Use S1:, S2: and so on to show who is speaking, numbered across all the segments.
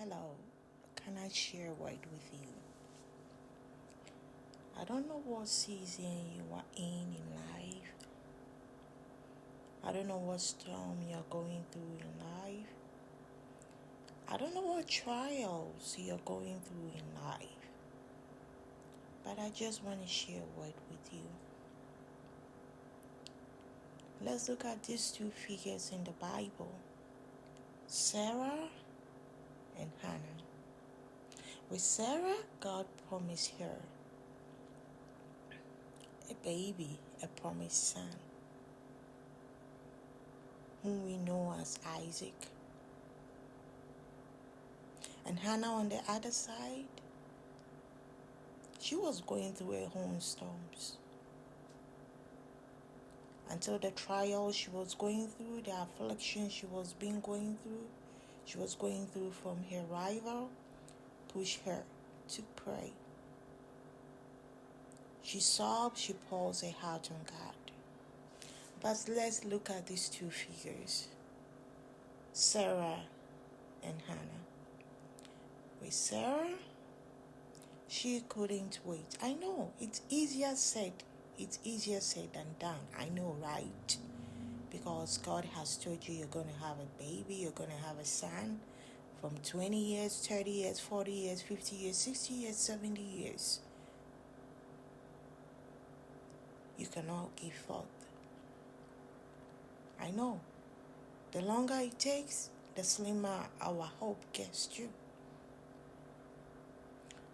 S1: Hello, can I share a word with you? I don't know what season you are in life. I don't know what storm you're going through in life. I don't know what trials you're going through in life. But I just want to share a word with you. Let's look at these two figures in the Bible, Sarah and Hannah. With Sarah, God promised her a baby, a promised son, whom we know as Isaac. And Hannah on the other side, she was going through her own storms. Until the trials she was going through, the affliction she was going through from her rival, pushed her to pray. She sobbed, she pours her heart on God. But let's look at these two figures, Sarah and Hannah. With Sarah, she couldn't wait. I know, it's easier said than done. I know, right? Because God has told you you're going to have a baby, you're going to have a son from 20 years, 30 years, 40 years, 50 years, 60 years, 70 years. You cannot give forth. I know. The longer it takes, the slimmer our hope gets to.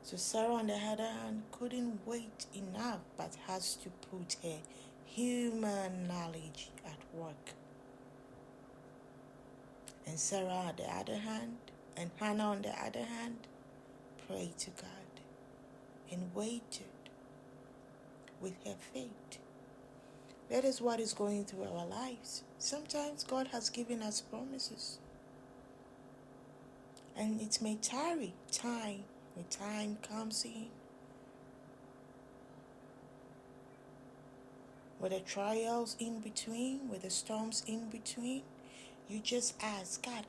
S1: So Sarah, on the other hand, couldn't wait enough, but has to put her human knowledge at work. And Sarah, on the other hand, and Hannah, on the other hand, prayed to God and waited with her faith. That is what is going through our lives. Sometimes God has given us promises, and it may tarry time. When time comes in, with the trials in between, with the storms in between, you just ask God,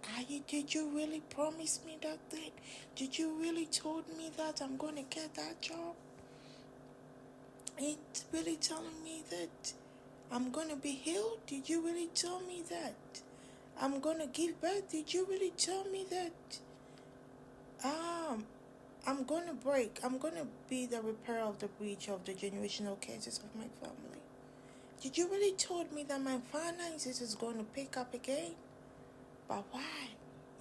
S1: did you really promise me that thing? Did you really told me that I'm going to get that job? It's really telling me that I'm going to be healed? Did you really tell me that? I'm going to give birth? Did you really tell me that? I'm going to break. I'm going to be the repairer of the breach of the generational curses of my family. Did you really told me that my finances is going to pick up again? But why?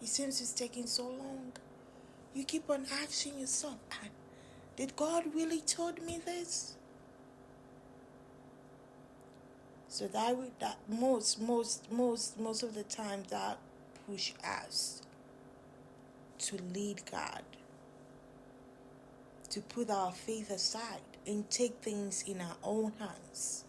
S1: It seems it's taking so long. You keep on asking yourself, did God really told me this? So that most of the time that push us to lead God, to put our faith aside and take things in our own hands.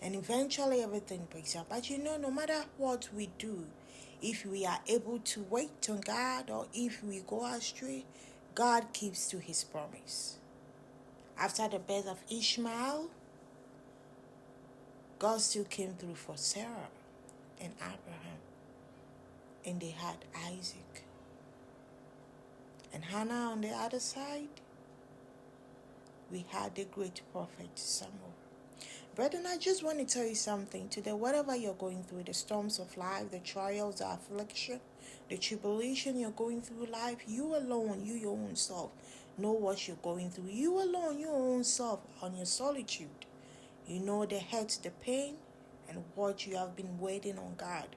S1: And eventually everything breaks up. But no matter what we do, if we are able to wait on God or if we go astray, God keeps to his promise. After the birth of Ishmael, God still came through for Sarah and Abraham. And they had Isaac. And Hannah on the other side, we had the great prophet Samuel. Brethren, I just want to tell you something today. Whatever you're going through, the storms of life, the trials, the affliction, the tribulation you're going through life, you alone, you your own self, know what you're going through. You alone, your own self, on your solitude. You know the hurt, the pain, and what you have been waiting on God.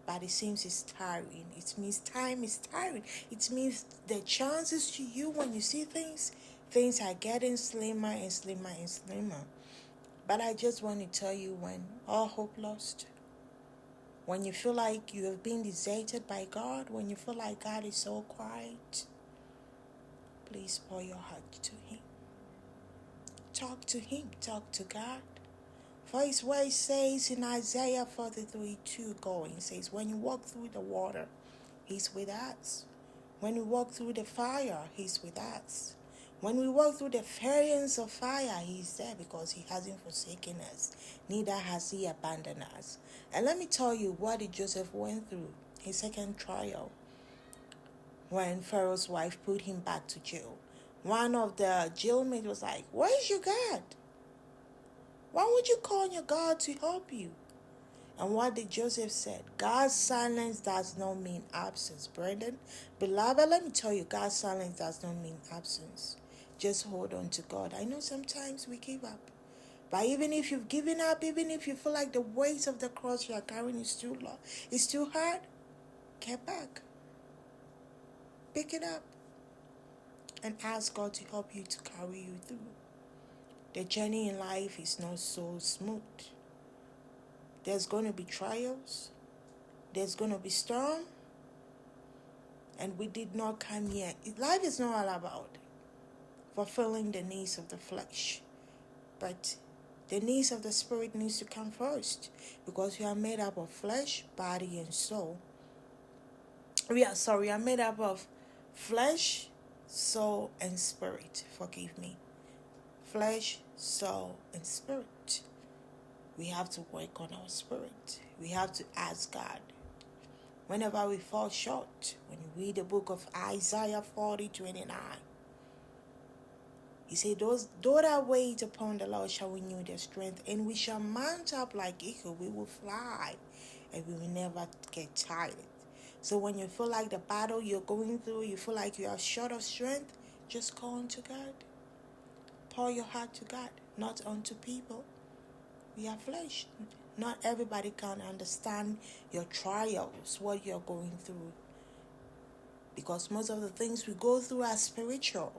S1: But it seems it's tiring. It means time is tiring. It means the chances to you when you see things are getting slimmer and slimmer and slimmer. But I just want to tell you, when all hope lost, when you feel like you have been deserted by God, when you feel like God is so quiet, please pour your heart to him. Talk to him. Talk to God. For his word says in Isaiah 43:2 going, says, when you walk through the water, he's with us. When we walk through the fire, he's with us. When we walk through the furnace of fire, he's there because he hasn't forsaken us. Neither has he abandoned us. And let me tell you what Joseph went through. his second trial, when Pharaoh's wife put him back to jail. One of the jailmates was like, "Where's your God? Why would you call on your God to help you?" And what did Joseph said? God's silence does not mean absence. Brethren, beloved, let me tell you, God's silence does not mean absence. Just hold on to God. I know sometimes we give up. But even if you've given up, even if you feel like the weight of the cross you are carrying is too long, it's too hard, get back. Pick it up and ask God to help you to carry you through. The journey in life is not so smooth. There's going to be trials. There's going to be storm. And we did not come here. Life is not all about fulfilling the needs of the flesh. But the needs of the spirit needs to come first. Because we are made up of flesh, body, and soul. We are made up of flesh, soul, and spirit. Forgive me. Flesh, soul, and spirit. We have to work on our spirit. We have to ask God. Whenever we fall short, when you read the book of Isaiah 40:29, he said, "Those that wait upon the Lord shall renew their strength, and we shall mount up like eagle. We will fly, and we will never get tired." So when you feel like the battle you're going through, you feel like you are short of strength, just call unto God. Pour your heart to God, not unto people. We are flesh. Not everybody can understand your trials, what you're going through. Because most of the things we go through are spiritual.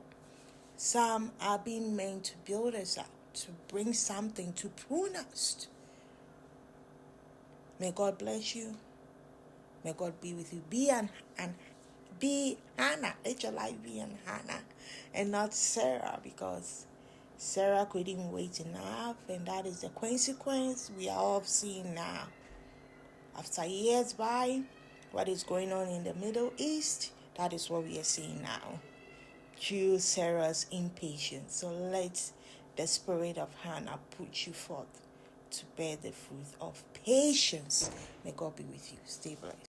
S1: Some are being meant to build us up, to bring something, to prune us. May God bless you. May God be with you. Be Hannah. Let your life be an Hannah and not Sarah, because Sarah couldn't wait enough, and that is the consequence we are all seeing now. After years by, what is going on in the Middle East, that is what we are seeing now. Through Sarah's impatience. So let the spirit of Hannah put you forth to bear the fruit of patience. May God be with you. Stay blessed.